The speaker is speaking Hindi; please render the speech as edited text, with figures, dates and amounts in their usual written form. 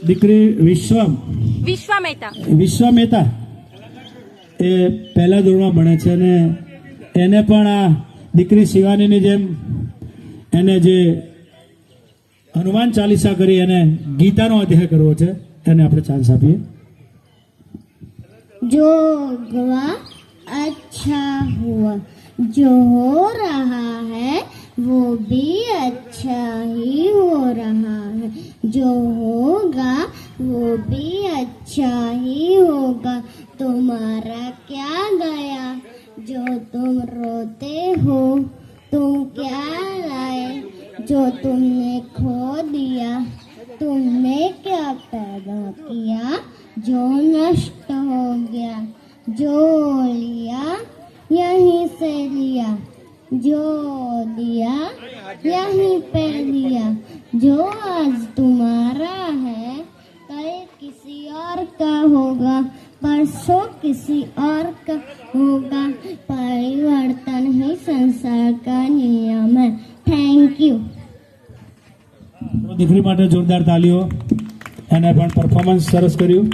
દીકરી વિશ્વા મહેતા એ પહેલા ધોરણમાં ભણે છે અને એને પણ આ દીકરી શિવાનીની જેમ એને જે હનુમાન ચાલીસા કરી અને ગીતાનો અધ્યાય કરવો છે એને આપણે ચાન્સ આપીએ। जो हुआ अच्छा हुआ, जो हो रहा है वो भी अच्छा ही हो रहा है, जो होगा वो भी अच्छा ही होगा। तुम्हारा क्या गया जो तुम रोते हो, तुम क्या लाए जो तुमने खो दिया, तुमने क्या पैदा किया जो नष्ट हो गया, जो लिया यहीं से लिया, जो दिया यहीं पे दिया, जो आज तुम्हारा है कल किसी और का होगा, परसों किसी और का होगा। परिवर्तन ही संसार का नियम है। Thank you. દીકરી માટે જોરદાર તાલીઓ। એને પણ પરફોર્મન્સ સરસ કર્યું।